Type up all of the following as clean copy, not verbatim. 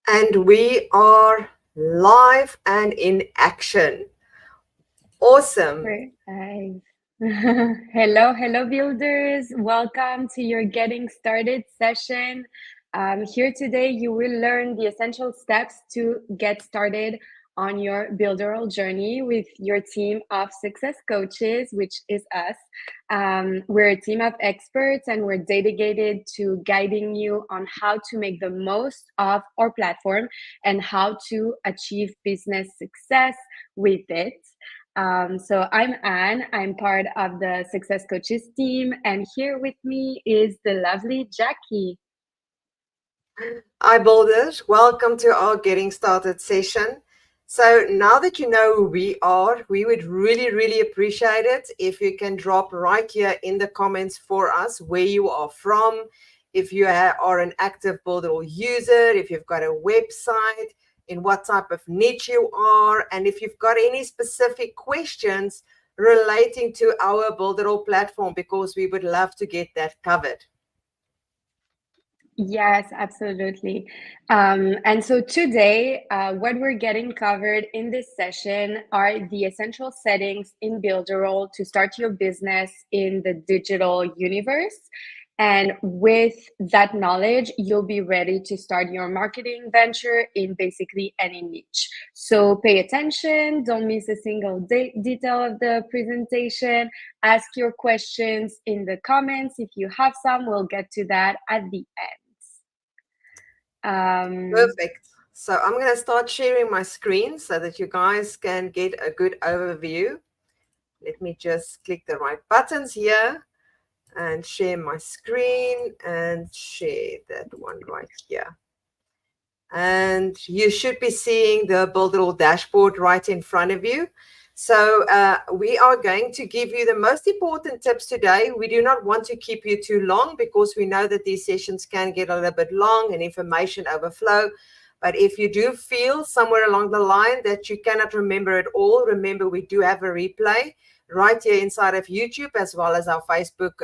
And we are live and in action. Awesome. Right. Hello, builders. Welcome to your Getting Started session. Here today, you will learn the essential steps to get started on your Builderall journey with your team of success coaches, which is us. We're a team of experts and we're dedicated to guiding you on how to make the most of our platform and how to achieve business success with it. So I'm Anne. I'm part of the Success Coaches team, and here with me is the lovely Jackie. Hi, builders. Welcome to our Getting Started session. So, now that you know who we are, we would really appreciate it if you can drop right here in the comments for us where you are from, if you are an active Builderall user, if you've got a website, in what type of niche you are, and if you've got any specific questions relating to our Builderall platform, because we would love to get that covered. Yes, absolutely. And so today, what we're getting covered in this session are the essential settings in Builderall to start your business in the digital universe. And with that knowledge, you'll be ready to start your marketing venture in basically any niche. So pay attention, don't miss a single detail of the presentation. Ask your questions in the comments. If you have some, we'll get to that at the end. Um, Perfect. So I'm going to start sharing my screen so that you guys can get a good overview. Let me just click the right buttons here and share my screen and share that one right here. And you should be seeing the Builderall dashboard right in front of you. So we are going to give you the most important tips today. We do not want to keep you too long because we know that these sessions can get a little bit long and information overflow. But if you do feel somewhere along the line that you cannot remember it all, remember we do have a replay right here inside of YouTube as well as our Facebook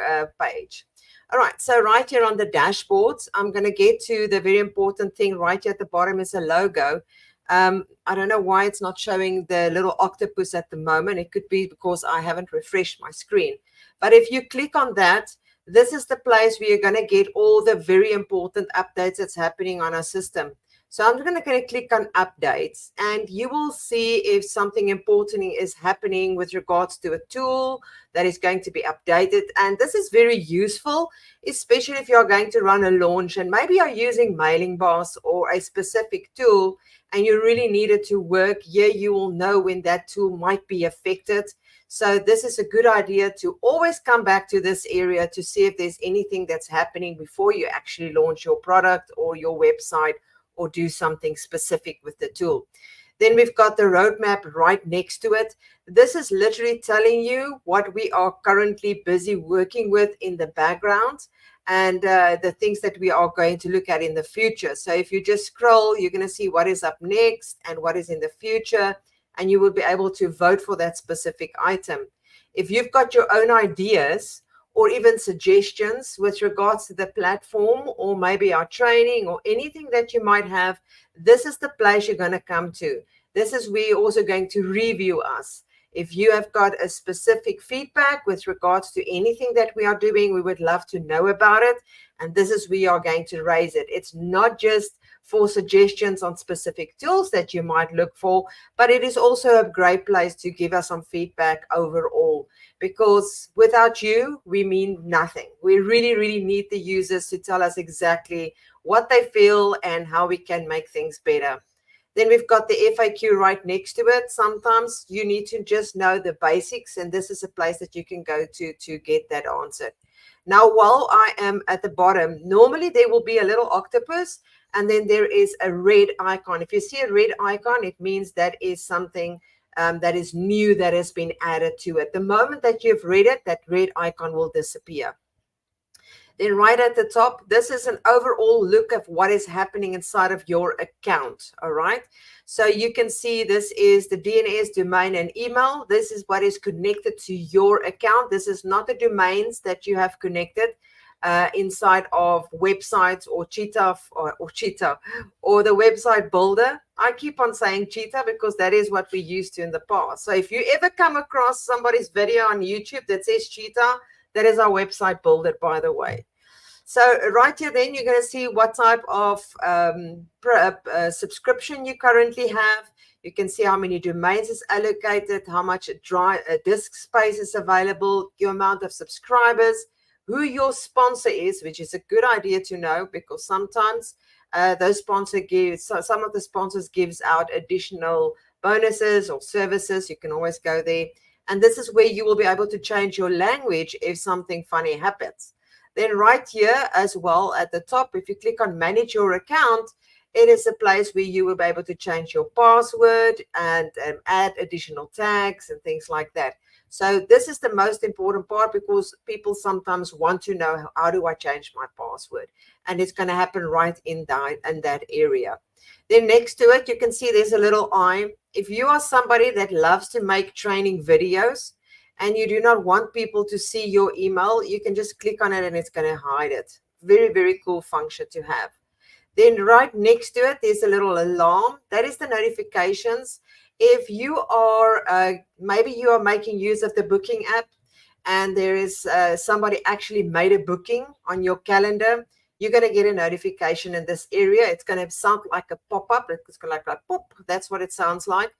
page. All right, so right here on the dashboards, I'm going to get to the very important thing right here at the bottom is a logo. I don't know why it's not showing the little octopus at the moment. It could be because I haven't refreshed my screen. But if you click on that, this is the place where you're going to get all the very important updates that's happening on our system. So I'm going to click on updates and you will see if something important is happening with regards to a tool that is going to be updated. And this is very useful, especially if you're going to run a launch and maybe you're using Mailing Boss or a specific tool and you really need it to work. Here you will know when that tool might be affected. So this is a good idea to always come back to this area to see if there's anything that's happening before you actually launch your product or your website or do something specific with the tool. Then we've got the roadmap right next to it. This is literally telling you what we are currently busy working with in the background and the things that we are going to look at in the future. So if you just scroll, you're going to see what is up next and what is in the future, and you will be able to vote for that specific item. If you've got your own ideas, or even suggestions with regards to the platform or maybe our training or anything that you might have, this is the place you're going to come to. This is where you're also going to review us. If you have got a specific feedback with regards to anything that we are doing, we would love to know about it. And this is where you are going to raise it. It's not just for suggestions on specific tools that you might look for, but it is also a great place to give us some feedback overall, because without you, we mean nothing. We really need the users to tell us exactly what they feel and how we can make things better. Then we've got the FAQ right next to it. Sometimes you need to just know the basics, and this is a place that you can go to get that answered. Now, while I am at the bottom, normally there will be a little octopus, and then there is a red icon. If you see a red icon, it means that is something that is new that has been added to it. The moment that you've read it, that red icon will disappear. Then right at the top, this is an overall look of what is happening inside of your account. All right. So you can see this is the DNS, domain, and email. This is what is connected to your account. This is not the domains that you have connected. inside of websites or Cheetah or Cheetah or the website builder. I keep on saying Cheetah because that is what we used to in the past. So if you ever come across somebody's video on YouTube that says Cheetah, that is our website builder, by the way. So right here, then you're going to see what type of subscription you currently have. You can see how many domains is allocated, how much disk space is available, your amount of subscribers, who your sponsor is, which is a good idea to know because sometimes those sponsor gives, some of the sponsors gives out additional bonuses or services. You can always go there. And this is where you will be able to change your language if something funny happens. Then right here as well at the top, if you click on manage your account, it is a place where you will be able to change your password and add additional tags and things like that. So this is the most important part because people sometimes want to know, how do I change my password? And it's going to happen right in that area. Then next to it, you can see there's a little eye. If you are somebody that loves to make training videos, and you do not want people to see your email, you can just click on it and it's going to hide it. Very, very cool function to have. Then right next to it, there's a little alarm. That is the notifications. If you are, maybe you are making use of the booking app and there is somebody actually made a booking on your calendar, you're going to get a notification in this area. It's going to sound like a pop-up. It's going to like pop. That's what it sounds like.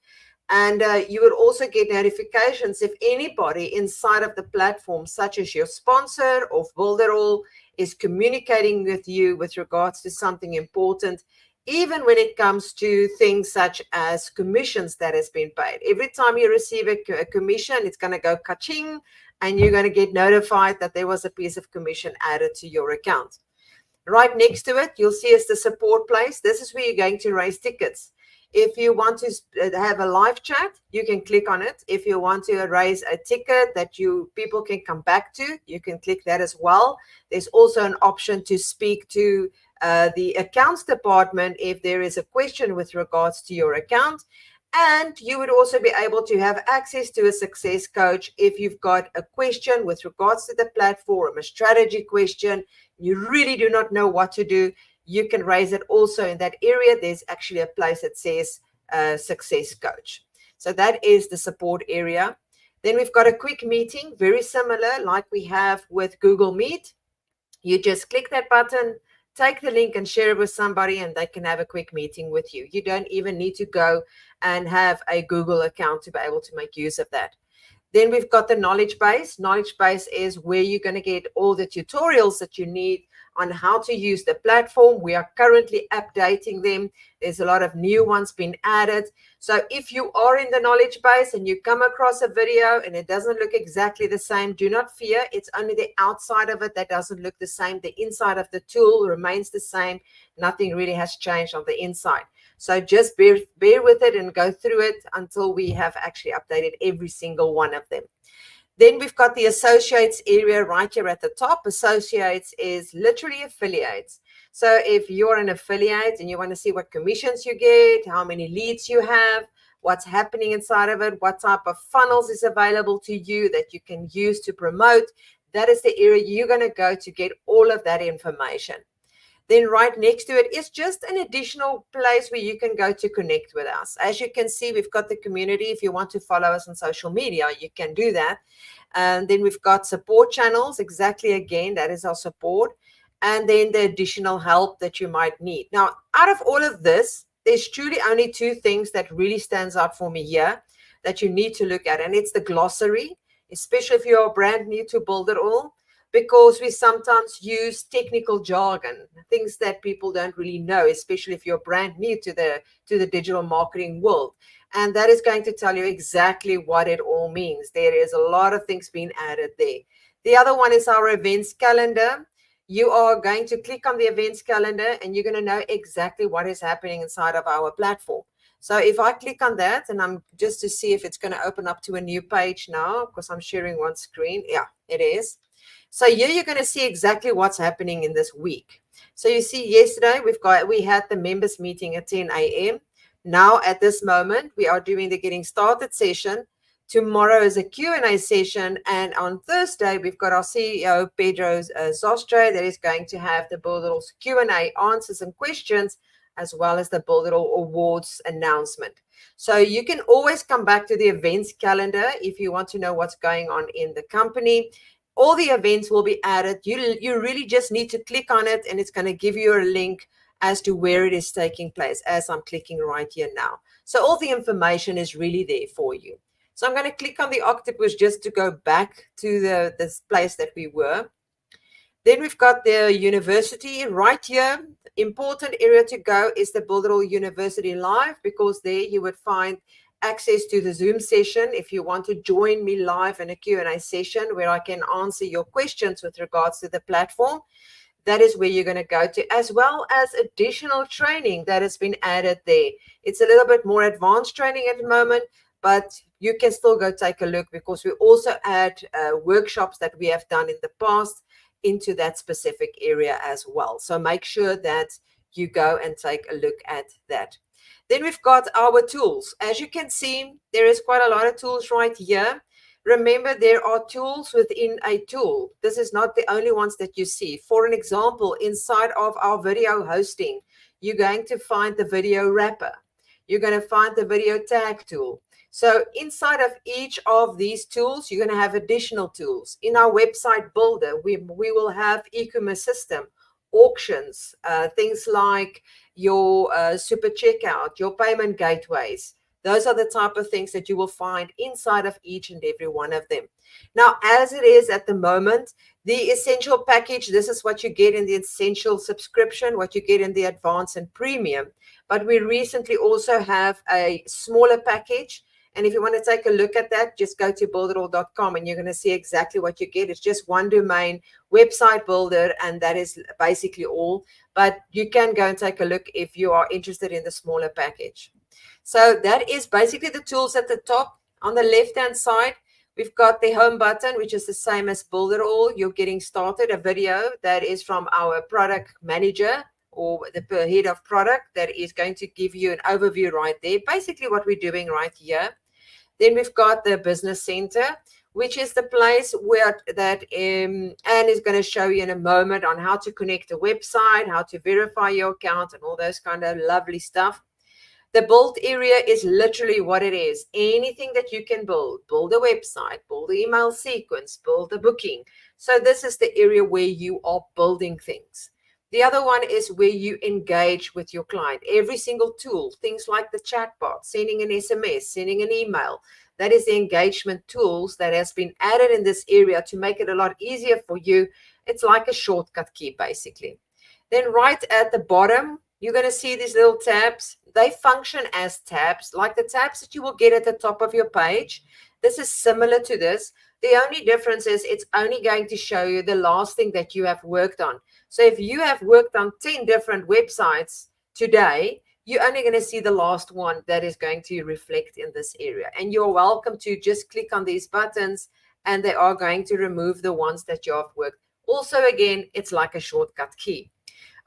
And you will also get notifications if anybody inside of the platform, such as your sponsor or Builderall, is communicating with you with regards to something important, even when it comes to things such as commissions that has been paid. Every time you receive a commission, it's going to go ka-ching, and you're going to get notified that there was a piece of commission added to your account. Right next to it, you'll see is the support place. This is where you're going to raise tickets. If you want to have a live chat, you can click on it. If you want to raise a ticket that people can come back to, you can click that as well. There's also an option to speak to the accounts department if there is a question with regards to your account. And you would also be able to have access to a success coach if you've got a question with regards to the platform, a strategy question, you really do not know what to do. You can raise it also in that area. There's actually a place that says success coach. So that is the support area. Then we've got a quick meeting, very similar like we have with Google Meet. You just click that button, take the link and share it with somebody, and they can have a quick meeting with you. You don't even need to go and have a Google account to be able to make use of that. Then we've got the knowledge base. Knowledge base is where you're going to get all the tutorials that you need on how to use the platform. We are currently updating them. There's a lot of new ones being added. So if you are in the knowledge base and you come across a video and it doesn't look exactly the same, do not fear. It's only the outside of it that doesn't look the same. The inside of the tool remains the same. Nothing really has changed on the inside. So just bear with it and go through it until we have actually updated every single one of them. Then we've got the associates area right here at the top. Associates is literally affiliates. So if you're an affiliate and you want to see what commissions you get, how many leads you have, what's happening inside of it, what type of funnels is available to you that you can use to promote, that is the area you're going to go to get all of that information. Then right next to it is just an additional place where you can go to connect with us. As you can see, we've got the community. If you want to follow us on social media, you can do that. And then we've got support channels. Exactly, again, that is our support. And then the additional help that you might need. Now, out of all of this, there's truly only two things that really stands out for me here that you need to look at. And it's the glossary, especially if you're brand new to Builderall, because we sometimes use technical jargon, things that people don't really know, especially if you're brand new to the digital marketing world. And that is going to tell you exactly what it all means. There is a lot of things being added there. The other one is our events calendar. You are going to click on the events calendar and you're going to know exactly what is happening inside of our platform. So if I click on that, and I'm just to see if it's going to open up to a new page now, because I'm sharing one screen. Yeah, it is. So here you're going to see exactly what's happening in this week. So you see yesterday we had the members meeting at 10 a.m. Now at this moment, we are doing the getting started session. Tomorrow is a Q&A session, and on Thursday we've got our CEO Pedro Zostre that is going to have the Builderall Q&A answers and questions, as well as the Builderall Awards announcement. So you can always come back to the events calendar if you want to know what's going on in the company. All the events will be added. You really just need to click on it, and it's going to give you a link as to where it is taking place, as I'm clicking right here now. So all the information is really there for you. So I'm going to click on the octopus just to go back to this place that we were. Then we've got the university right here. Important area to go is the Builderall University Live, because there you would find access to the Zoom session if you want to join me live in a Q&A session where I can answer your questions with regards to the platform. That is where you're going to go to, as well as additional training that has been added there. It's a little bit more advanced training at the moment, but you can still go take a look, because we also add workshops that we have done in the past into that specific area as well. So make sure that you go and take a look at that. Then we've got our tools. As you can see, there is quite a lot of tools right here. Remember, there are tools within a tool. This is not the only ones that you see. For an example, inside of our video hosting, you're going to find the video wrapper. You're going to find the video tag tool. So inside of each of these tools, you're going to have additional tools. In our website builder, we will have e-commerce system, auctions, things like your super checkout, your payment gateways. Those are the type of things that you will find inside of each and every one of them. Now, as it is at the moment, the essential package, this is what you get in the essential subscription, what you get in the advanced and premium. But we recently also have a smaller package. And if you want to take a look at that, just go to builderall.com and you're going to see exactly what you get. It's just one domain, website builder, and that is basically all. But you can go and take a look if you are interested in the smaller package. So that is basically the tools at the top. On the left-hand side, we've got the home button, which is the same as Builderall. You're getting started, a video that is from our product manager or the head of product that is going to give you an overview right there. Basically what we're doing right here. Then we've got the business center, which is the place where that Anne is going to show you in a moment on how to connect a website, how to verify your account, and all those kind of lovely stuff. The build area is literally what it is. Anything that you can build a website, build the email sequence, build a booking. So this is the area where you are building things. The other one is where you engage with your client. Every single tool, things like the chatbot, sending an SMS, sending an email, that is the engagement tools that has been added in this area to make it a lot easier for you. It's like a shortcut key, basically. Then right at the bottom, you're going to see these little tabs. They function as tabs, like the tabs that you will get at the top of your page. This is similar to this. The only difference is it's only going to show you the last thing that you have worked on. So if you have worked on 10 different websites today, you're only going to see the last one that is going to reflect in this area. And you're welcome to just click on these buttons and they are going to remove the ones that you have worked. Also, again, it's like a shortcut key.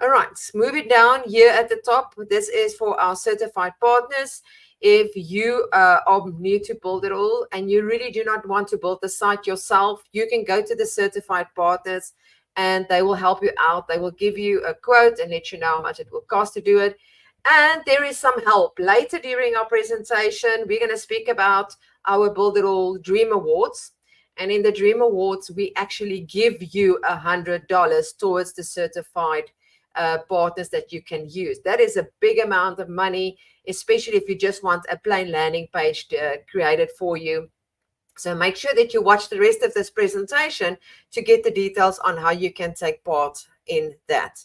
All right, move it down here at the top. This is for our certified partners. If you are new to Builderall and you really do not want to build the site yourself, you can go to the certified partners and they will help you out. They will give you a quote and let you know how much it will cost to do it. And there is some help. Later during our presentation, we're going to speak about our Builderall Dream Awards. And in the Dream Awards, we actually give you $100 towards the certified partners that you can use. That is a big amount of money, especially if you just want a plain landing page created for you. So make sure that you watch the rest of this presentation to get the details on how you can take part in that.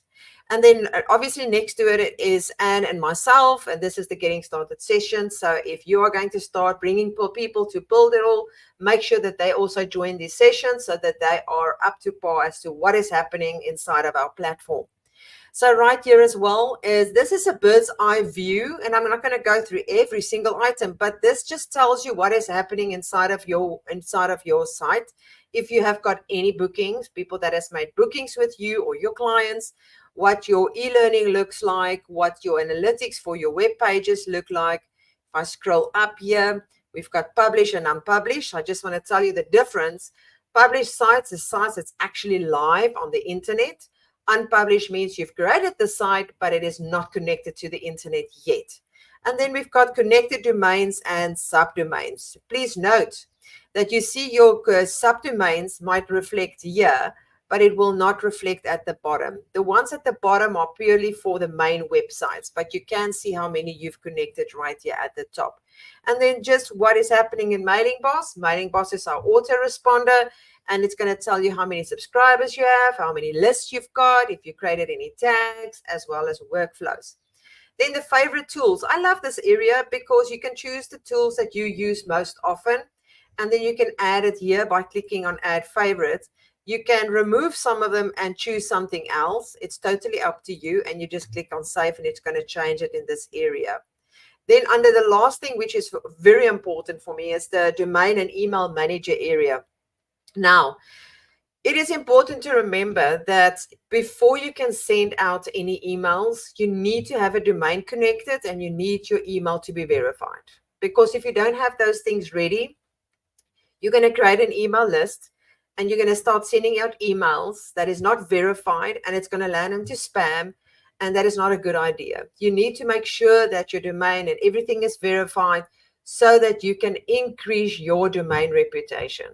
And then obviously next to it is Anne and myself, and this is the Getting Started session. So if you are going to start bringing people to Builderall, make sure that they also join these sessions so that they are up to par as to what is happening inside of our platform. So right here as well this is a bird's eye view, and I'm not going to go through every single item, but this just tells you what is happening inside of your site. If you have got any bookings, people that has made bookings with you or your clients, what your e-learning looks like, what your analytics for your web pages look like. If I scroll up here, We've got publish and unpublished. I just want to tell you the difference. Published sites is sites that's actually live on the internet. Unpublished means you've created the site, but it is not connected to the internet yet. And then we've got connected domains and subdomains. Please note that you see your subdomains might reflect here, but it will not reflect at the bottom. The ones at the bottom are purely for the main websites, but you can see how many you've connected right here at the top. And then just what is happening in Mailing Boss. Mailing Boss is our autoresponder, and it's going to tell you how many subscribers you have, how many lists you've got, if you created any tags, as well as workflows. Then the favorite tools. I love this area because you can choose the tools that you use most often, and then you can add it here by clicking on add favorite. You can remove some of them and choose something else. It's totally up to you, and you just click on save and it's going to change it in this area. Then under the last thing, which is very important for me, is the domain and email manager area. Now, it is important to remember that before you can send out any emails, you need to have a domain connected and you need your email to be verified. Because if you don't have those things ready, you're going to create an email list and you're going to start sending out emails that is not verified, and it's going to land into spam, and that is not a good idea. You need to make sure that your domain and everything is verified so that you can increase your domain reputation.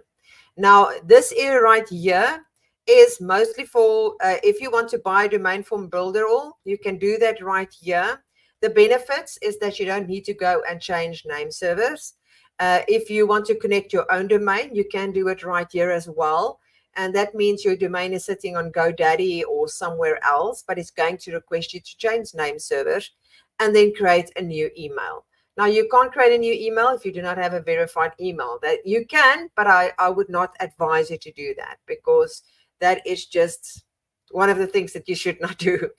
Now, this area right here is mostly for if you want to buy a domain from Builderall, you can do that right here. The benefits is that you don't need to go and change name servers. If you want to connect your own domain, you can do it right here as well. And that means your domain is sitting on GoDaddy or somewhere else, but it's going to request you to change name servers and then create a new email. Now, you can't create a new email if you do not have a verified email. That you can, but I would not advise you to do that, because that is just one of the things that you should not do.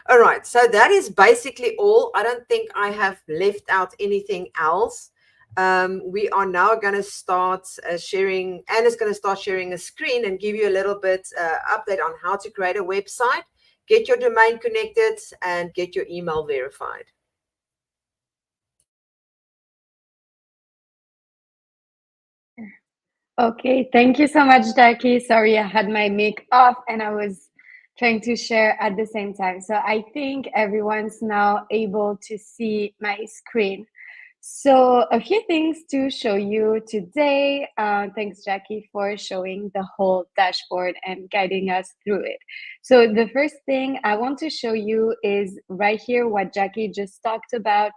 All right, so that is basically all. I don't think I have left out anything else. We are now going to start sharing. Anna's going to start sharing a screen and give you a little bit update on how to create a website, get your domain connected, and get your email verified. Okay, thank you so much, Jackie. Sorry, I had my mic off and I was trying to share at the same time. So I think everyone's now able to see my screen. So a few things to show you today. Thanks, Jackie, for showing the whole dashboard and guiding us through it. So the first thing I want to show you is right here what Jackie just talked about.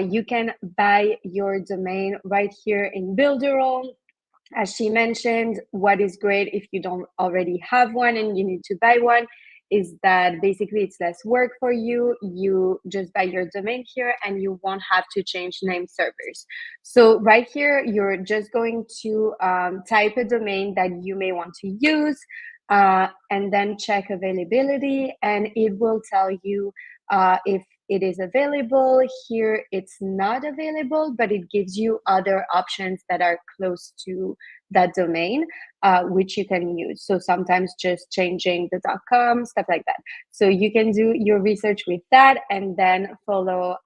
You can buy your domain right here in Builderall. As she mentioned, what is great if you don't already have one and you need to buy one is that basically it's less work for you. You just buy your domain here and you won't have to change name servers. So right here, you're just going to type a domain that you may want to use and then check availability, and it will tell you if it is available. Here it's not available, but it gives you other options that are close to that domain, which you can use. So sometimes just changing the .com, stuff like that. So you can do your research with that and then follow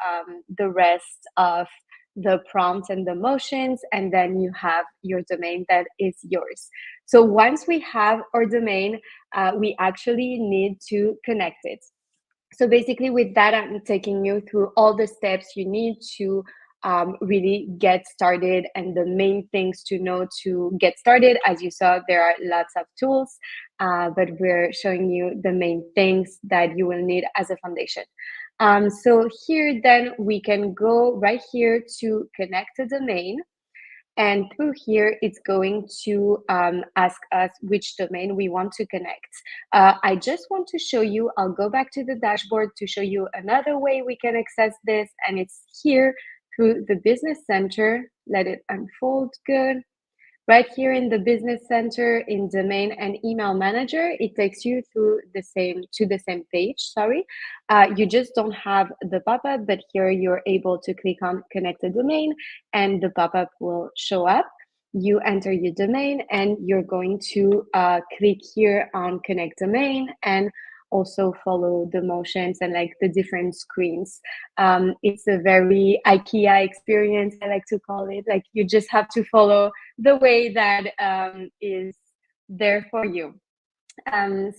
the rest of the prompts and the motions, and then you have your domain that is yours. So once we have our domain, we actually need to connect it. So basically with that, I'm taking you through all the steps you need to really get started, and the main things to know to get started. As you saw, there are lots of tools, but we're showing you the main things that you will need as a foundation. So here then we can go right here to connect a domain. And through here, it's going to ask us which domain we want to connect. I just want to show you, I'll go back to the dashboard to show you another way we can access this. And it's here through the Business Center. Let it unfold good. Right here in the Business Center in Domain and Email Manager, it takes you through the same page, sorry. You just don't have the pop-up, but here you're able to click on Connect a Domain and the pop-up will show up. You enter your domain and you're going to click here on Connect Domain, and also follow the motions and like the different screens. It's a very IKEA experience, I like to call it. Like you just have to follow the way that is there for you.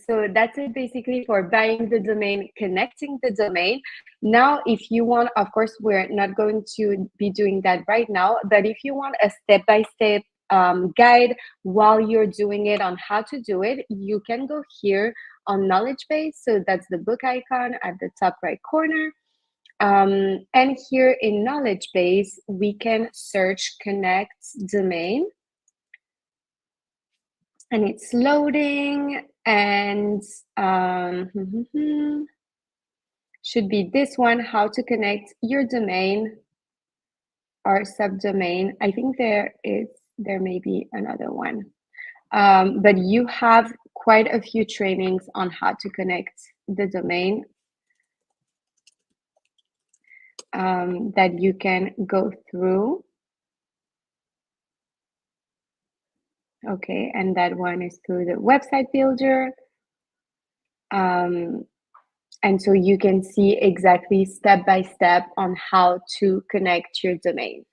So that's it basically for buying the domain, connecting the domain. Now, if you want, of course, we're not going to be doing that right now, but if you want a step-by-step guide while you're doing it on how to do it, you can go here on knowledge base. So that's the book icon at the top right corner. And here in knowledge base, we can search connect domain. And it's loading, and should be this one, how to connect your domain or subdomain. I think there may be another one, but you have quite a few trainings on how to connect the domain that you can go through. Okay, and that one is through the website builder. And so you can see exactly step by step on how to connect your domain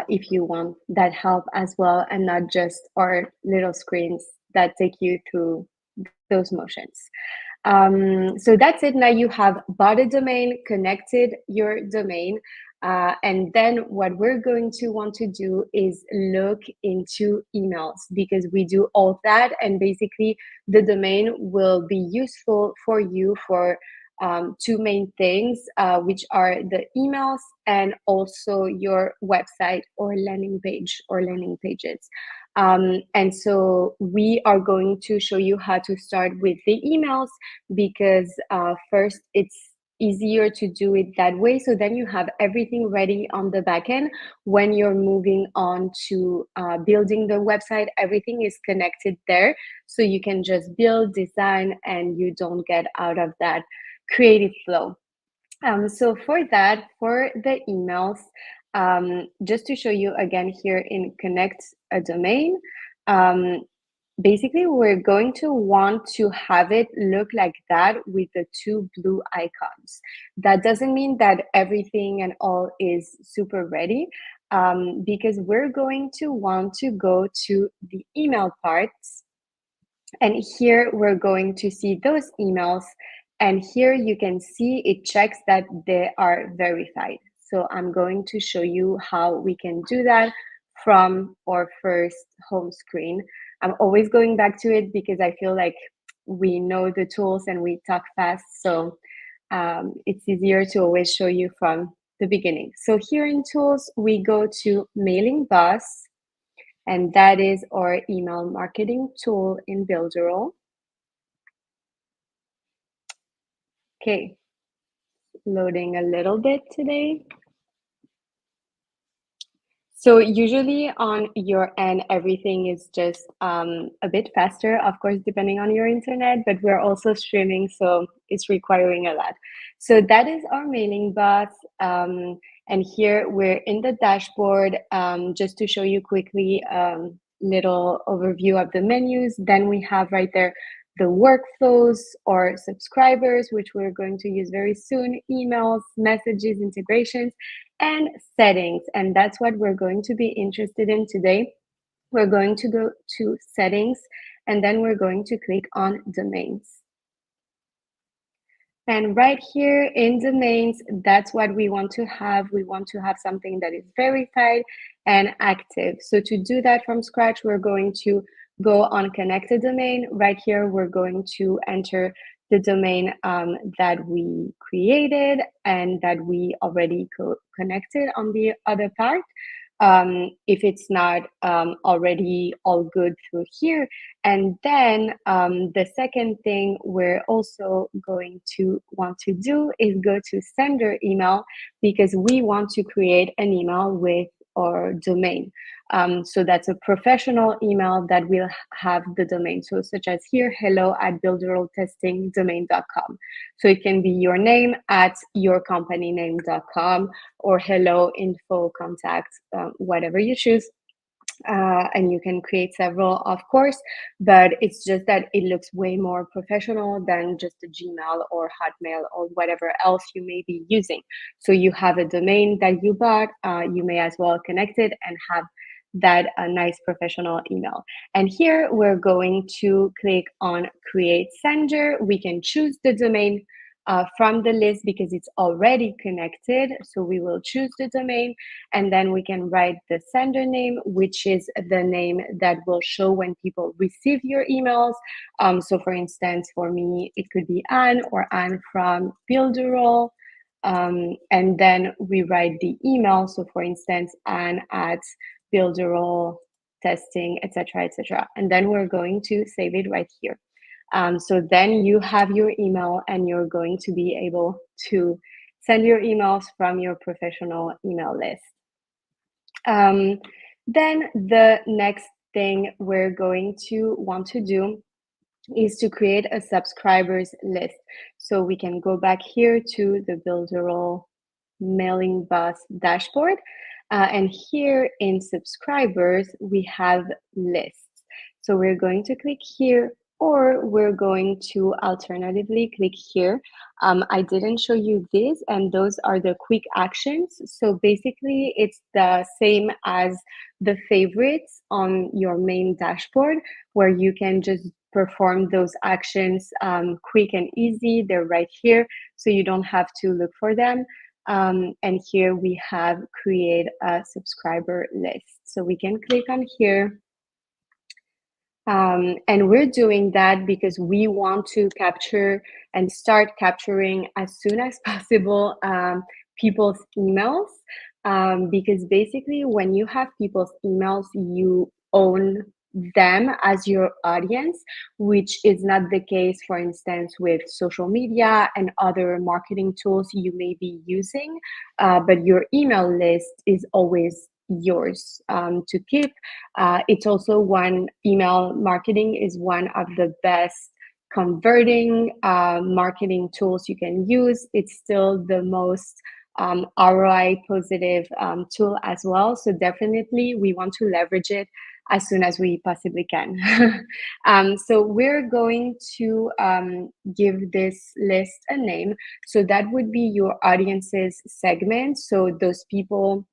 if you want that help as well, and not just our little screens that take you through those motions. So that's it. Now you have bought a domain, connected your domain. And then what we're going to want to do is look into emails, because we do all that. And basically the domain will be useful for you for two main things, which are the emails and also your website or landing page or landing pages. And so we are going to show you how to start with the emails, because first it's easier to do it that way. So then you have everything ready on the back end. When you're moving on to building the website, everything is connected there. So you can just build, design, and you don't get out of that creative flow. So for that, for the emails, just to show you again here in connect a domain, basically we're going to want to have it look like that with the two blue icons. That doesn't mean that everything and all is super ready, because we're going to want to go to the email parts. And here we're going to see those emails. And here you can see it checks that they are verified. So I'm going to show you how we can do that from our first home screen. I'm always going back to it because I feel like we know the tools and we talk fast. So it's easier to always show you from the beginning. So here in tools, we go to Mailing Boss. And that is our email marketing tool in Builderall. Okay, loading a little bit today. So usually on your end, everything is just a bit faster, of course, depending on your internet, but we're also streaming, so it's requiring a lot. So that is our mailing bot. And here we're in the dashboard, just to show you quickly little overview of the menus. Then we have right there the workflows or subscribers, which we're going to use very soon, emails, messages, integrations, and settings. And that's what we're going to be interested in today. We're going to go to settings, and then we're going to click on domains. And right here in domains, that's what we want to have. We want to have something that is verified and active. So to do that from scratch, we're going to go on connect a domain. Right here, we're going to enter the domain that we created and that we already connected on the other part. If it's not already all good through here. And then the second thing we're also going to want to do is go to sender email, because we want to create an email with our domain. So that's a professional email that will have the domain. So such as here, hello@builderalltestingdomain.com. So it can be your name at yourcompanyname.com or hello info contact, whatever you choose. and you can create several, of course, but it's just that it looks way more professional than just a Gmail or Hotmail or whatever else you may be using. So you have a domain that you bought, you may as well connect it and have that nice professional email. And here we're going to click on create sender. We can choose the domain from the list because it's already connected. So we will choose the domain, and then we can write the sender name, which is the name that will show when people receive your emails. So for instance, for me, it could be Anne or Anne from Builderall. And then we write the email. So for instance, Anne at Builderall testing, etc., etc. And then we're going to save it right here. So then you have your email and you're going to be able to send your emails from your professional email list. Then the next thing we're going to want to do is to create a subscribers list. So we can go back here to the Builderall mailing bus dashboard. And here in subscribers, we have lists. So we're going to click here, or we're going to alternatively click here. I didn't show you this, and those are the quick actions. So basically, it's the same as the favorites on your main dashboard, where you can just perform those actions quick and easy. They're right here, so you don't have to look for them. And here we have create a subscriber list. So we can click on here. And we're doing that because we want to capture and start capturing as soon as possible people's emails. Because basically, when you have people's emails, you own them as your audience, which is not the case, for instance, with social media and other marketing tools you may be using. But your email list is always yours to keep. It's also one, email marketing is one of the best converting marketing tools you can use. It's still the most ROI positive tool as well. So definitely we want to leverage it as soon as we possibly can. So we're going to give this list a name. So that would be your audience's segment. So those people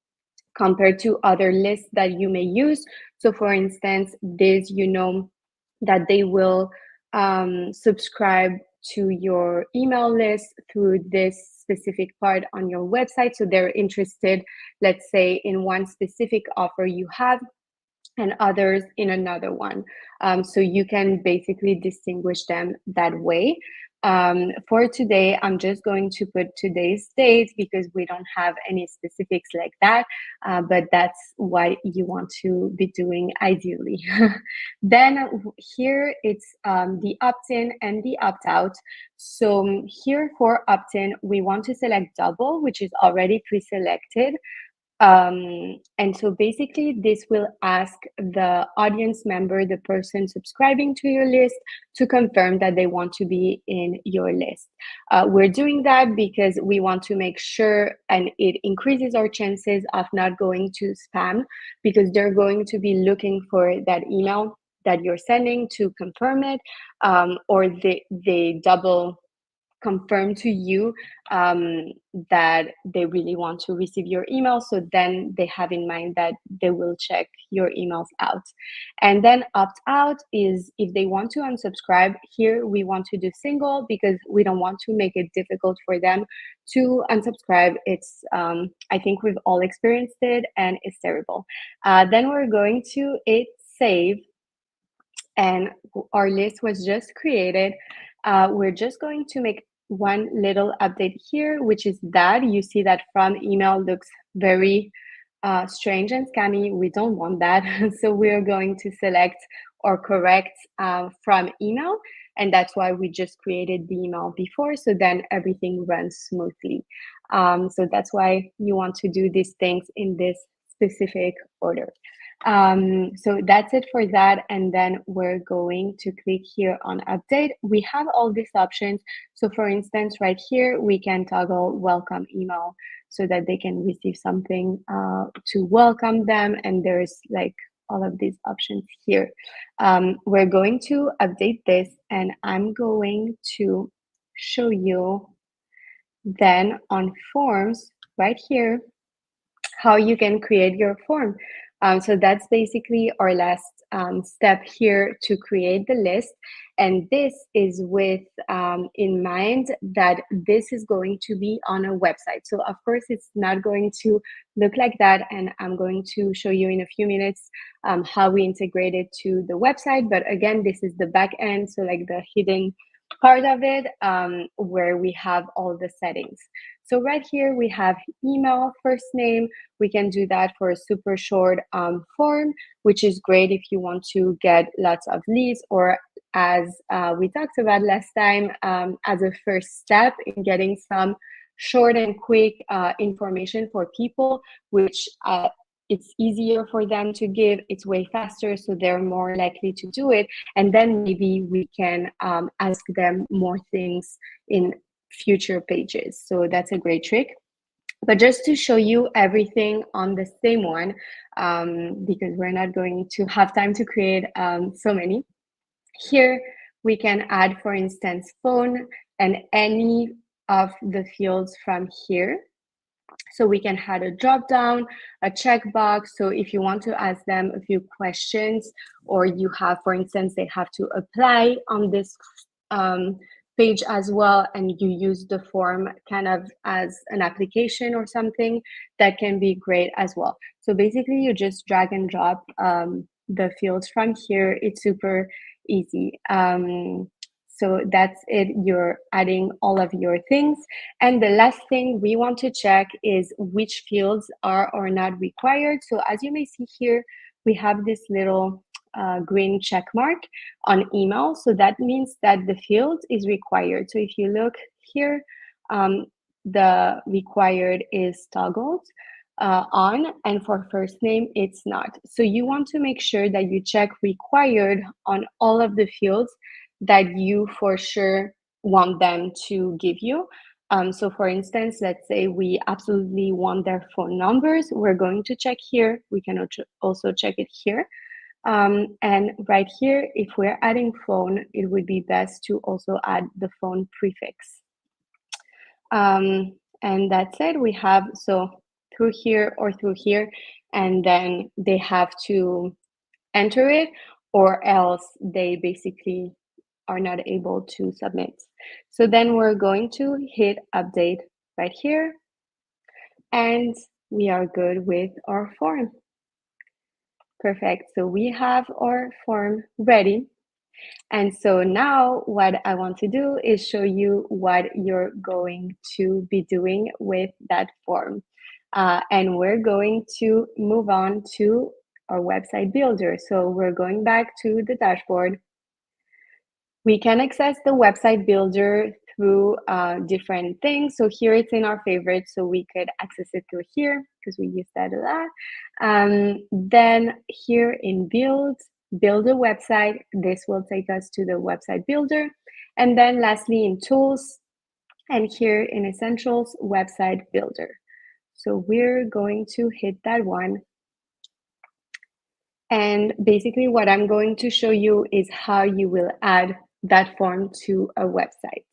compared to other lists that you may use. So for instance, this, you know, that they will subscribe to your email list through this specific part on your website. So they're interested, let's say, in one specific offer you have, and others in another one. So you can basically distinguish them that way. For today, I'm just going to put today's date because we don't have any specifics like that, but that's what you want to be doing ideally. Then here it's the opt-in and the opt-out. So here for opt-in, we want to select double, which is already pre-selected. And so basically this will ask the audience member, the person subscribing to your list, to confirm that they want to be in your list. We're doing that because we want to make sure, and it increases our chances of not going to spam, because they're going to be looking for that email that you're sending to confirm it, or they double confirm to you that they really want to receive your email. So then they have in mind that they will check your emails out. And then opt out is if they want to unsubscribe. Here we want to do single because we don't want to make it difficult for them to unsubscribe. It's I think we've all experienced it and it's terrible. Then we're going to hit save, and our list was just created. We're just going to make one little update here, which is that you see that from email looks very strange and scammy. We don't want that. So we're going to select or correct from email. And that's why we just created the email before. So then everything runs smoothly. So that's why you want to do these things in this specific order. So that's it for that. And then we're going to click here on update. We have all these options. So for instance, right here, we can toggle welcome email so that they can receive something to welcome them. And there's like all of these options here. We're going to update this, and I'm going to show you then on forms right here how you can create your form. So that's basically our last step here to create the list. And this is with in mind that this is going to be on a website. So of course, it's not going to look like that. And I'm going to show you in a few minutes how we integrate it to the website. But again, this is the back end. So like the hidden part of it where we have all the settings. So right here we have email, first name. We can do that for a super short form, which is great if you want to get lots of leads, or as we talked about last time, as a first step in getting some short and quick information for people, which it's easier for them to give, it's way faster, so they're more likely to do it. And then maybe we can ask them more things in future pages. So that's a great trick. But just to show you everything on the same one, because we're not going to have time to create so many, here we can add, for instance, phone and any of the fields from here. So we can add a drop down, a checkbox. So if you want to ask them a few questions, or you have, for instance, they have to apply on this page as well, and you use the form kind of as an application or something, that can be great as well. So basically you just drag and drop the fields from here. It's super easy. So that's it. You're adding all of your things. And the last thing we want to check is which fields are or not required. So as you may see here, we have this little green check mark on email. So that means that the field is required. So if you look here, the required is toggled on, and for first name, it's not. So you want to make sure that you check required on all of the fields that you for sure want them to give you. So for instance, let's say we absolutely want their phone numbers. We're going to check here. We can also check it here. And right here, if we're adding phone, it would be best to also add the phone prefix. And that's it. We have, so through here or through here, and then they have to enter it, or else they basically are not able to submit. So then we're going to hit update right here, and we are good with our form. Perfect. So we have our form ready. And so now what I want to do is show you what you're going to be doing with that form. And we're going to move on to our website builder. So we're going back to the dashboard. We can access the website builder through different things. So here it's in our favorites, so we could access it through here because we use that a lot. Then here in build a website, this will take us to the website builder. And then lastly in tools, and here in essentials, website builder. So we're going to hit that one. And basically what I'm going to show you is how you will add that form to a website.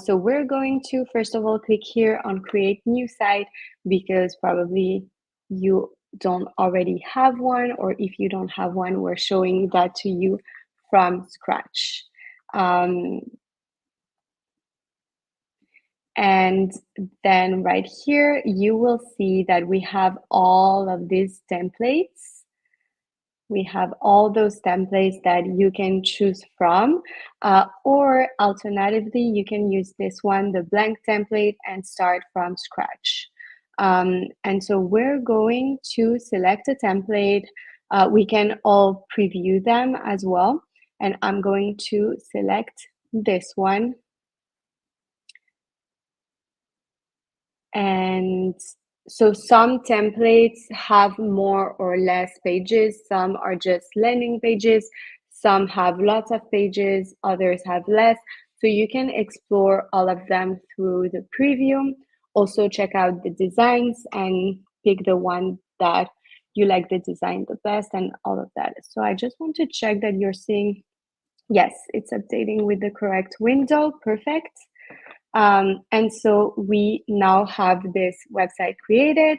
So we're going to, first of all, click here on create new site, because probably you don't already have one, or if you don't have one, we're showing that to you from scratch. And then right here, you will see that we have all of these templates. We have all those templates that you can choose from, or alternatively, you can use this one, the blank template, and start from scratch. And so we're going to select a template. We can all preview them as well. And I'm going to select this one. And so some templates have more or less pages. Some are just landing pages. Some have lots of pages. Others have less. So you can explore all of them through the preview. Also check out the designs and pick the one that you like the design the best and all of that. So I just want to check that you're seeing, yes, it's updating with the correct window. Perfect. And so we now have this website created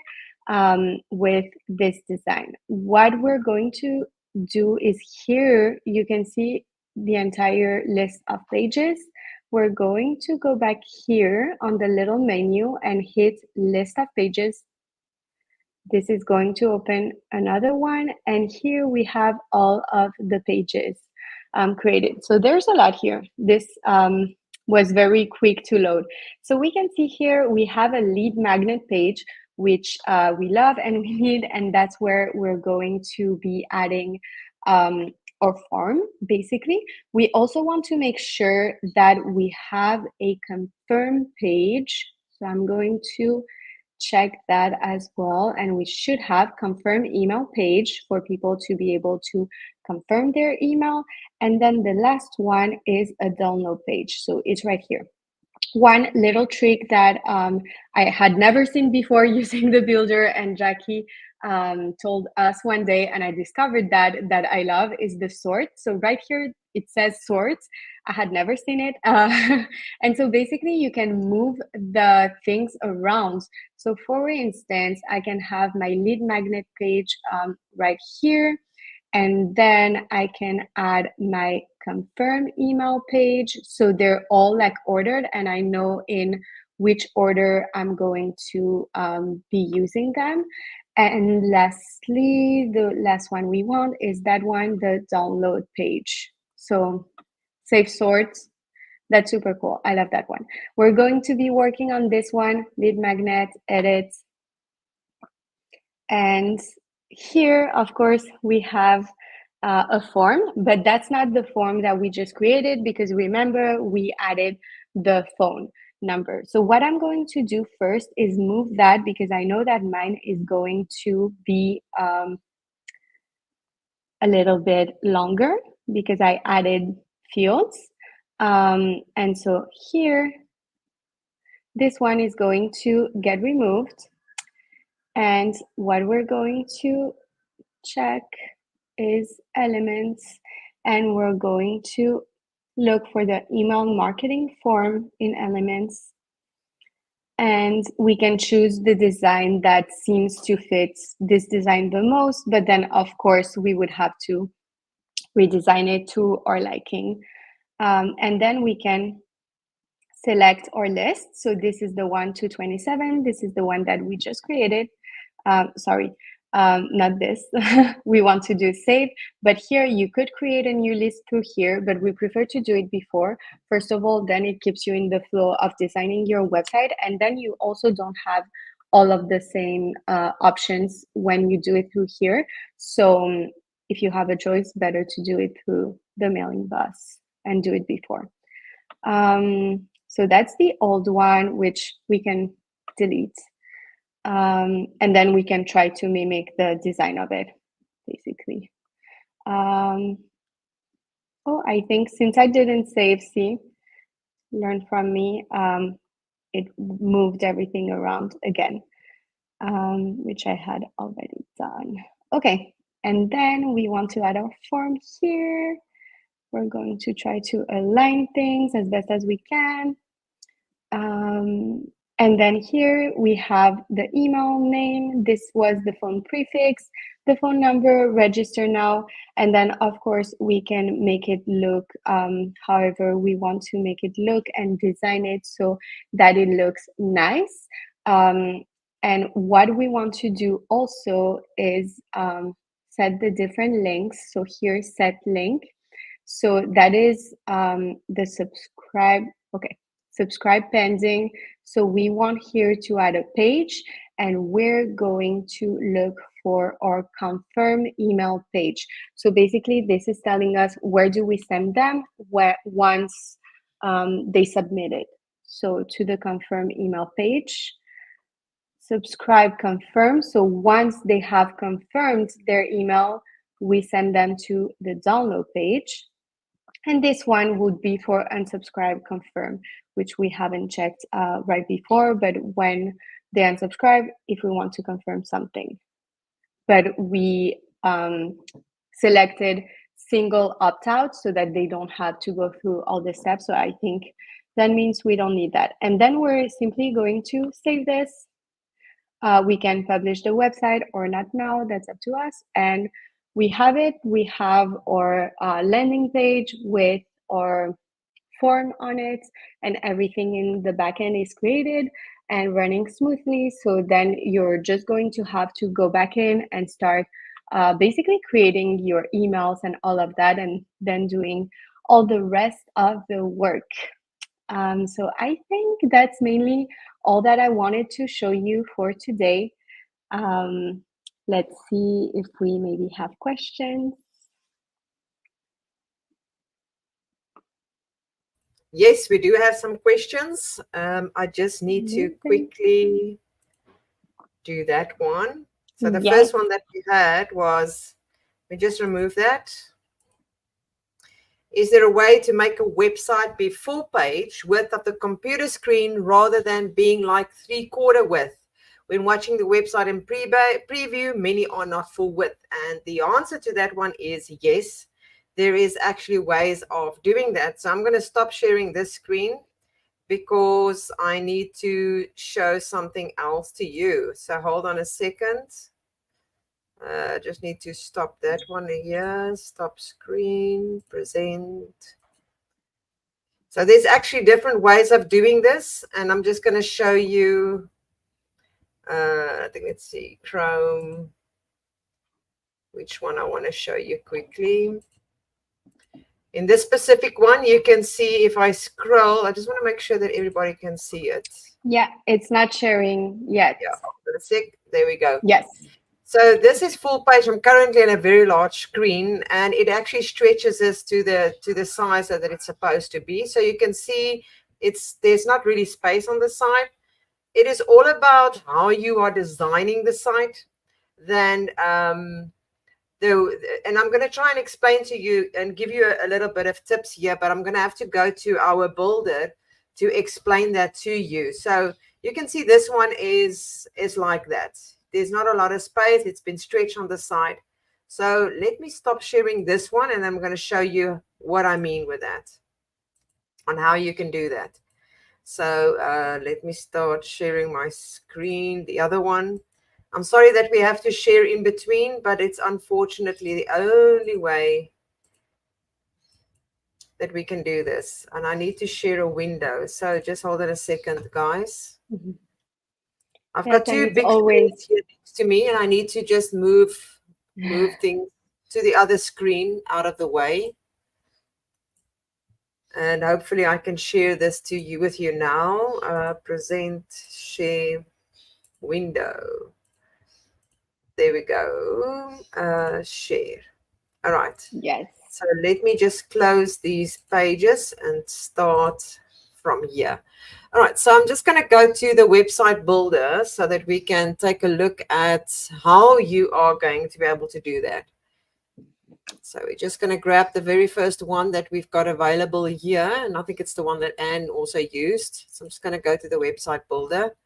with this design. What we're going to do is here, you can see the entire list of pages. We're going to go back here on the little menu and hit list of pages. This is going to open another one. And here we have all of the pages created. So there's a lot here. This was very quick to load. So we can see here we have a lead magnet page, which we love and we need, and that's where we're going to be adding our form, basically. We also want to make sure that we have a confirm page. So I'm going to check that as well, and we should have confirm email page for people to be able to confirm their email. And then the last one is a download page, so it's right here. One little trick that I had never seen before using the builder, and Jackie told us one day, and I discovered that I love, is the sort. So right here it says sort. I had never seen it, and so basically you can move the things around. So for instance, I can have my lead magnet page right here, and then I can add my confirm email page. So they're all like ordered, and I know in which order I'm going to be using them. And lastly, the last one we want is that one, the download page. So save sorts. That's super cool. I love that one. We're going to be working on this one, lead magnet, edit. And here, of course, we have a form, but that's not the form that we just created, because remember, we added the phone number. So what I'm going to do first is move that, because I know that mine is going to be a little bit longer because I added fields. And so here, this one is going to get removed. And what we're going to check is elements, and we're going to look for the email marketing form in elements, and we can choose the design that seems to fit this design the most, but then of course we would have to redesign it to our liking. And then we can select our list. So this is the 1 to 27. This is the one that we just created. Sorry, not this. We want to do save, but here you could create a new list through here, but we prefer to do it before. First of all, then it keeps you in the flow of designing your website, and then you also don't have all of the same options when you do it through here. So if you have a choice, better to do it through the mailing bus and do it before. So that's the old one, which we can delete. And then we can try to mimic the design of it, basically. Oh, I think since I didn't save, see, learn from me, it moved everything around again, which I had already done. Okay, and then we want to add our form here. We're going to try to align things as best as we can. And then here we have the email name. This was the phone prefix, the phone number, register now. And then of course we can make it look however we want to make it look and design it so that it looks nice. And what we want to do also is set the different links. So here, set link. So that is the subscribe, okay, subscribe pending. So we want here to add a page, and we're going to look for our confirm email page. So basically this is telling us where do we send them once they submit it. So to the confirm email page, subscribe confirm. So once they have confirmed their email, we send them to the download page. And this one would be for unsubscribe confirm, which we haven't checked right before, but when they unsubscribe, if we want to confirm something. but we selected single opt-out so that they don't have to go through all the steps. So I think that means we don't need that. And then we're simply going to save this. We can publish the website or not now, that's up to us. And we have it. We have our landing page with our form on it, and everything in the backend is created and running smoothly. So then you're just going to have to go back in and start basically creating your emails and all of that, and then doing all the rest of the work. So I think that's mainly all that I wanted to show you for today. Um, let's see if we maybe have questions. Yes, we do have some questions. I just need to quickly do that one. So the Yes. first one that we had was, we just remove that. Is there a way to make a website be full page width of the computer screen rather than being like 3/4 width? When watching the website in preview, many are not full width. And the answer to that one is yes. There is actually ways of doing that. So I'm going to stop sharing this screen because I need to show something else to you. So hold on a second. Just need to stop that one here. Stop screen, present. So there's actually different ways of doing this, and I'm just going to show you. I think, let's see, Chrome. Which one I want to show you quickly. In this specific one, you can see if I scroll, I just want to make sure that everybody can see it. Yeah, it's not sharing yet. Yeah, there we go. Yes. So this is full page. I'm currently on a very large screen, and it actually stretches this to the size that it's supposed to be. So you can see there's not really space on the side. It is all about how you are designing the site. Then and I'm going to try and explain to you and give you a little bit of tips here, but I'm going to have to go to our builder to explain that to you. So you can see this one is like that. There's not a lot of space. It's been stretched on the side. So let me stop sharing this one, and I'm going to show you what I mean with that, on how you can do that. So let me start sharing my screen, the other one. I'm sorry that we have to share in between, but it's unfortunately the only way that we can do this. And I need to share a window. So just hold on a second, guys. Mm-hmm. I've got two big screens here next to me, and I need to just move things to the other screen out of the way. And hopefully I can share this with you now. Present, share, window. There we go. Share. All right. Yes. So let me just close these pages and start from here. All right, so I'm just going to go to the website builder so that we can take a look at how you are going to be able to do that. So we're just going to grab the very first one that we've got available here, and I think it's the one that Anne also used. So I'm just going to go to the website builder.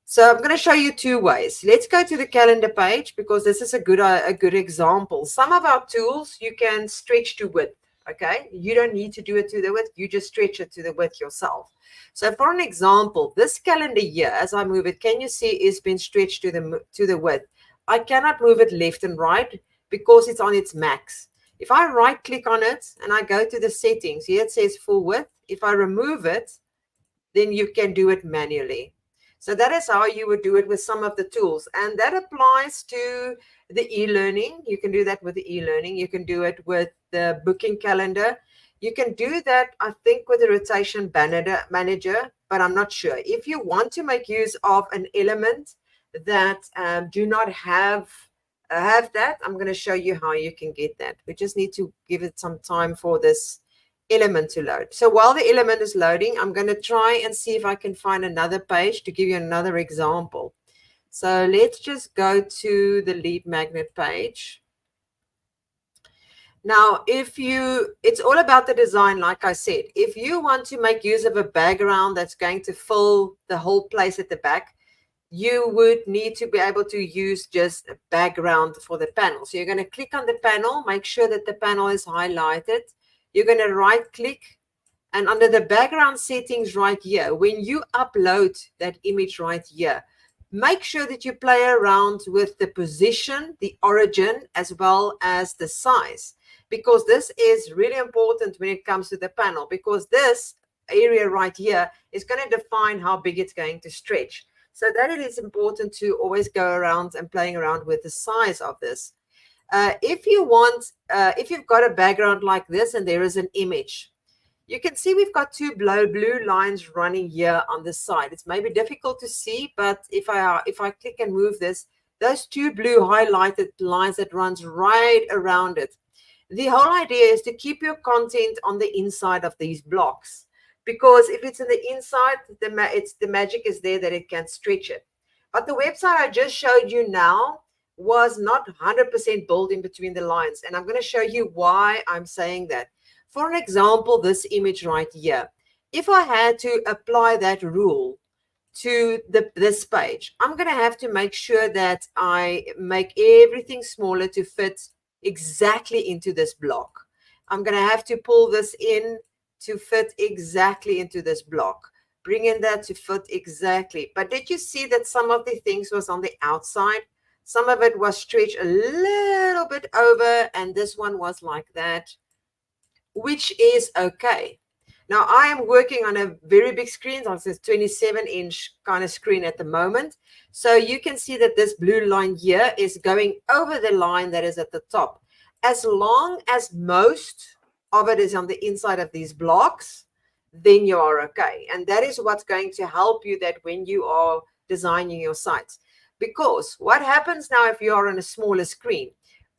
So I'm going to show you two ways. Let's go to the calendar page because this is a good example. Some of our tools you can stretch to width. Okay, you don't need to do it to the width. You just stretch it to the width yourself. So for an example, this calendar here, as I move it, can you see it's been stretched to the width? I cannot move it left and right because it's on its max. If I right click on it and I go to the settings, here it says full width. If I remove it, then you can do it manually. So that is how you would do it with some of the tools. And that applies to the e-learning. You can do that with the e-learning. You can do it with the booking calendar. You can do that, I think, with the rotation manager, but I'm not sure. If you want to make use of an element that do not have that, I'm going to show you how you can get that. We just need to give it some time for this element to load. So while the element is loading, I'm going to try and see if I can find another page to give you another example. So let's just go to the lead magnet page. Now, it's all about the design, like I said. If you want to make use of a background that's going to fill the whole place at the back, you would need to be able to use just a background for the panel. So you're going to click on the panel, make sure that the panel is highlighted. You're going to right click, and under the background settings right here, when you upload that image right here, make sure that you play around with the position, the origin, as well as the size, because this is really important when it comes to the panel, because this area right here is going to define how big it's going to stretch. So that it is important to always go around and playing around with the size of this. If you want, if you've got a background like this and there is an image, you can see we've got two blue lines running here on the side. It's maybe difficult to see, but if I click and move this, those two blue highlighted lines that runs right around it. The whole idea is to keep your content on the inside of these blocks, because if it's in the inside, the magic is there that it can stretch it. But the website I just showed you now was not 100% built in between the lines, and I'm going to show you why I'm saying that. For an example, this image right here, if I had to apply that rule to this page, I'm going to have to make sure that I make everything smaller to fit exactly into this block. I'm going to have to pull this in to fit exactly into this block, bring in that to fit exactly. But did you see that some of the things was on the outside? Some of it was stretched a little bit over, and this one was like that, which is okay. Now I am working on a very big screen, so it's a 27-inch kind of screen at the moment. So you can see that this blue line here is going over the line that is at the top. As long as most of it is on the inside of these blocks, then you are okay. And that is what's going to help you that when you are designing your sites. Because what happens now if you are on a smaller screen?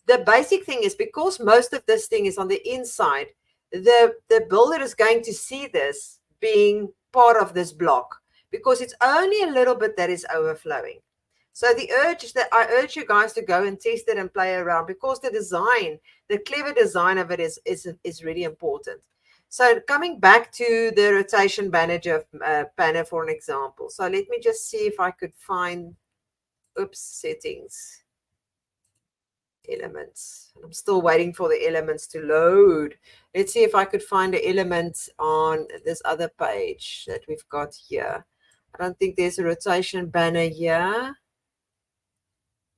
The basic thing is, because most of this thing is on the inside, the builder is going to see this being part of this block, because it's only a little bit that is overflowing. So the urge is that I urge you guys to go and test it and play around, because the design, the clever design of it is really important. So coming back to the rotation banner for an example. So let me just see if I could find, settings. Elements. I'm still waiting for the elements to load. Let's see if I could find the elements on this other page that we've got here. I don't think there's a rotation banner here.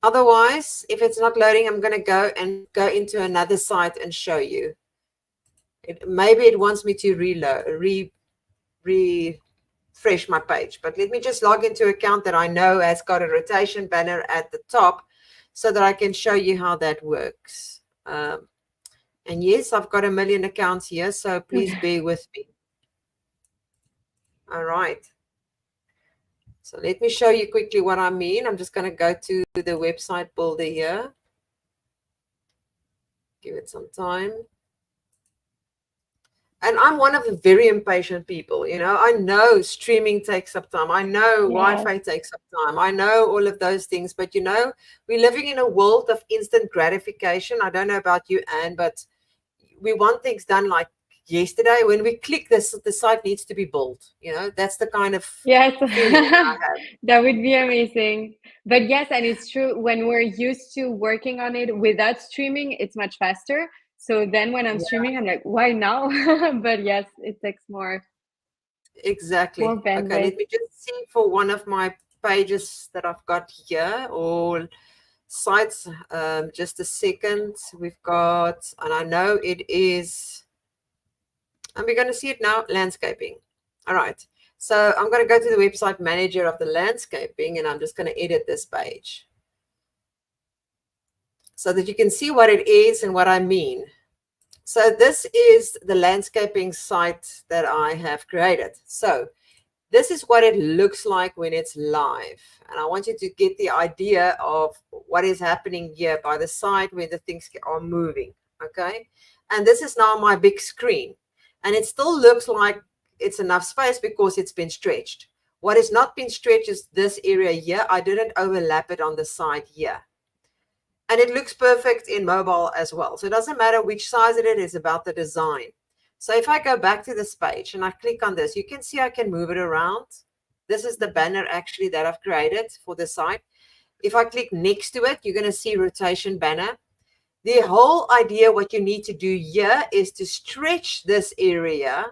Otherwise, if it's not loading, I'm going to go into another site and show you. Maybe it wants me to refresh my page, but let me just log into an account that I know has got a rotation banner at the top, so that I can show you how that works. And yes, I've got a million accounts here, so please bear with me. All right. So let me show you quickly what I mean. I'm just going to go to the website builder here. Give it some time. And I'm one of the very impatient people. You know, I know streaming takes up time. I know Wi-Fi takes up time. I know all of those things. But, you know, we're living in a world of instant gratification. I don't know about you, Anne, but we want things done like yesterday. When we click this, the site needs to be built. You know, that's the kind of feeling I have. That would be amazing. But yes, and it's true, when we're used to working on it without streaming, it's much faster. So then when I'm streaming, I'm like, why now? But yes, it takes more. Exactly. More bandwidth. Okay, let me just see for one of my pages that I've got here, or sites. Just a second. We've got, and I know it is, and we're going to see it now, landscaping. All right. So I'm going to go to the website manager of the landscaping, and I'm just going to edit this page so that you can see what it is and what I mean. So this is the landscaping site that I have created. So this is what it looks like when it's live. And I want you to get the idea of what is happening here by the side when the things are moving. Okay. And this is now my big screen. And it still looks like it's enough space because it's been stretched. What has not been stretched is this area here. I didn't overlap it on the side here. And it looks perfect in mobile as well. So it doesn't matter which size it is, it's about the design. So if I go back to this page and I click on this, you can see I can move it around. This is the banner actually that I've created for the site. If I click next to it, you're going to see rotation banner. The whole idea, what you need to do here is to stretch this area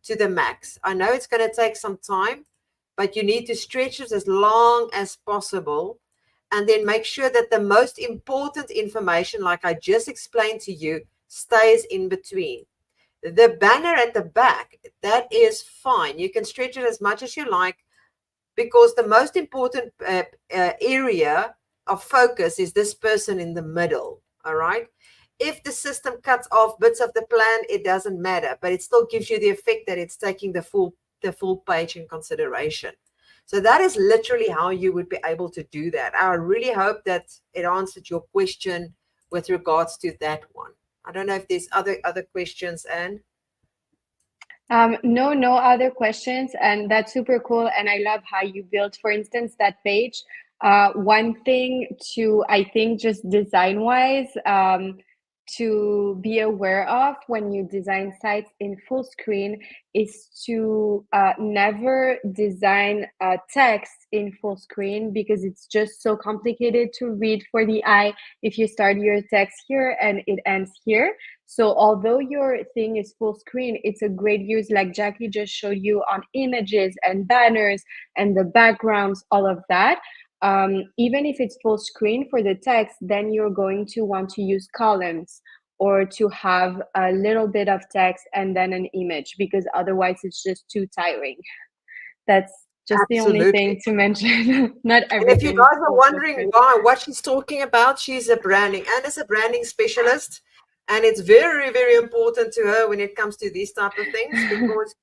to the max. I know it's going to take some time, but you need to stretch it as long as possible, and then make sure that the most important information, like I just explained to you, stays in between. The banner at the back, that is fine. You can stretch it as much as you like, because the most important area of focus is this person in the middle. All right. If the system cuts off bits of the plan, it doesn't matter, but it still gives you the effect that it's taking the full page in consideration. So that is literally how you would be able to do that. I really hope that it answered your question with regards to that one. I don't know if there's other questions, Anne. No, no other questions, and that's super cool. And I love how you built, for instance, that page. One thing to, I think, just design wise, to be aware of when you design sites in full screen is to never design text in full screen, because it's just so complicated to read for the eye if you start your text here and it ends here. So although your thing is full screen, it's a great use, like Jackie just showed you, on images and banners and the backgrounds, all of that. Even if it's full screen for the text, then you're going to want to use columns or to have a little bit of text and then an image, because otherwise it's just too tiring. That's just the only Absolutely. thing to mention. Not And if you everything guys are full wondering screen. what she's talking about, she's a branding and is a branding specialist. And it's very, very important to her when it comes to these type of things, because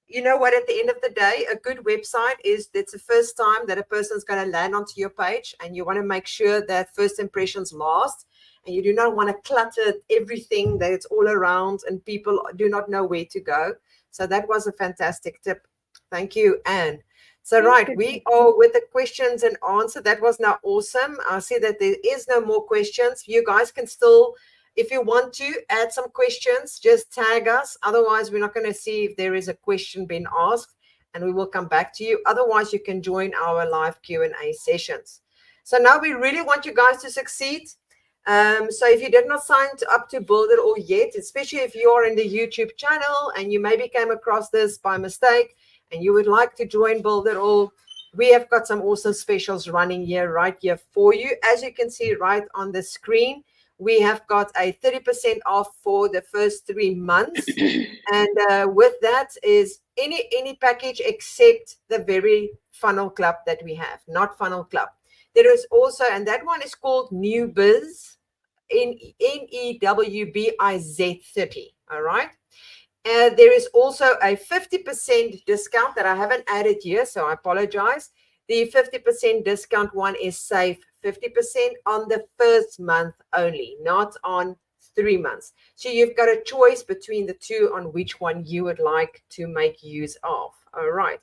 you know what, at the end of the day, a good website is, it's the first time that a person's going to land onto your page, and you want to make sure that first impressions last, and you do not want to clutter everything that it's all around and people do not know where to go. So that was a fantastic tip. Thank you, Anne. So, Thank right, you. we are with the questions and answer. That was now awesome. I see that there is no more questions. You guys can still, if you want to add some questions, just tag us. Otherwise, we're not going to see if there is a question being asked, and we will come back to you. Otherwise, you can join our live Q&A sessions. So now we really want you guys to succeed. So if you did not sign up to Builderall yet, especially if you are in the YouTube channel and you maybe came across this by mistake and you would like to join Builderall, we have got some awesome specials running here, right here for you. As you can see right on the screen, we have got a 30% off for the first 3 months. And with that is any package except the very funnel club that we have, not funnel club. There is also, and that one is called New Biz, NEWBIZ 30. All right. There is also a 50% discount that I haven't added here, so I apologize. The 50% discount one is safe 50% on the first month only, not on 3 months. So you've got a choice between the two on which one you would like to make use of. All right.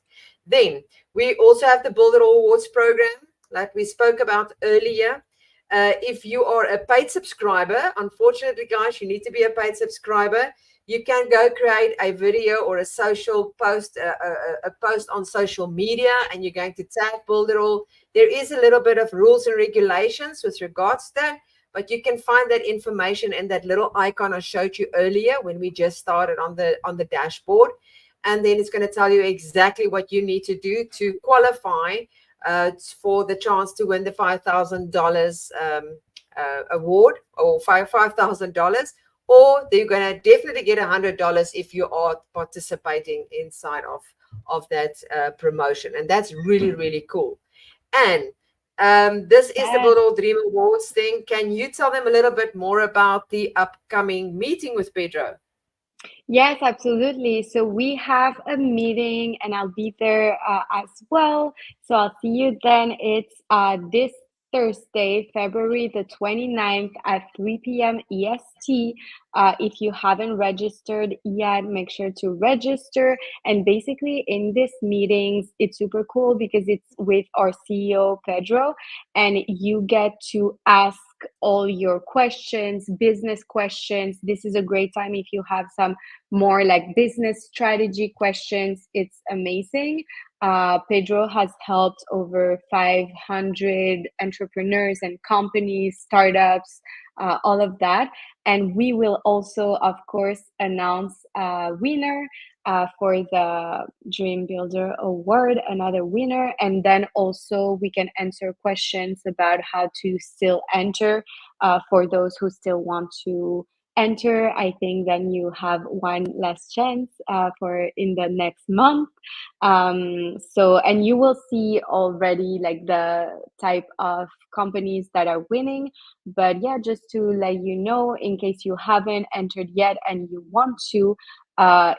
Then we also have the Builderall Awards program, like we spoke about earlier. If you are a paid subscriber, unfortunately, guys, you need to be a paid subscriber. You can go create a video or a social post, a post on social media, and you're going to tag Builderall. There is a little bit of rules and regulations with regards to that, but you can find that information in that little icon I showed you earlier when we just started on the dashboard. And then it's going to tell you exactly what you need to do to qualify for the chance to win the $5,000 award, or $5,000. Or you're going to definitely get $100 if you are participating inside of that promotion. And that's really, really cool. And this is the Yes. Builderall Dream Awards thing. Can you tell them a little bit more about the upcoming meeting with Pedro? Yes, absolutely. So we have a meeting and I'll be there as well. So I'll see you then. It's this Thursday, February the 29th at 3 p.m. EST. If you haven't registered yet, make sure to register. And basically, in this meetings, it's super cool because it's with our CEO, Pedro, and you get to ask all your questions, business questions. This is a great time if you have some more like business strategy questions. It's amazing. Pedro has helped over 500 entrepreneurs and companies, startups, all of that. And we will also, of course, announce a winner for the Dream Builder Award, another winner. And then also we can answer questions about how to still enter for those who still want to enter. I think then you have one last chance for in the next month. So, and you will see already like the type of companies that are winning. But yeah, just to let you know, in case you haven't entered yet and you want to,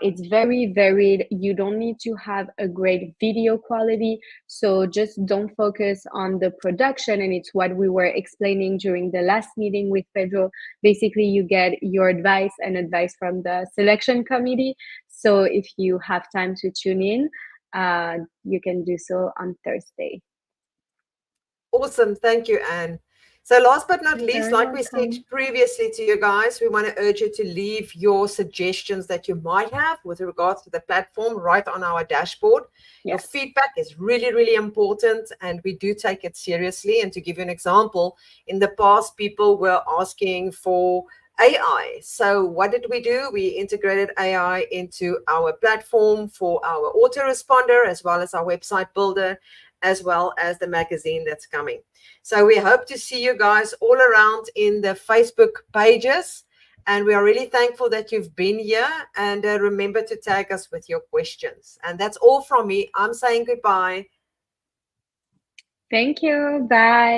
it's very varied. You don't need to have a great video quality. So just don't focus on the production. And it's what we were explaining during the last meeting with Pedro. Basically, you get your advice and advice from the selection committee. So if you have time to tune in, you can do so on Thursday. Awesome. Thank you, Anne. So, last but not You're least, very like we said welcome. previously to you guys, we want to urge you to leave your suggestions that you might have with regards to the platform right on our dashboard. Your Yes. feedback is really, really important, and we do take it seriously. And to give you an example, in the past, people were asking for AI. So, what did we do? We integrated AI into our platform for our autoresponder as well as our website builder, as well as the magazine that's coming. So we hope to see you guys all around in the Facebook pages. And we are really thankful that you've been here. And remember to tag us with your questions. And that's all from me. I'm saying goodbye. Thank you. Bye.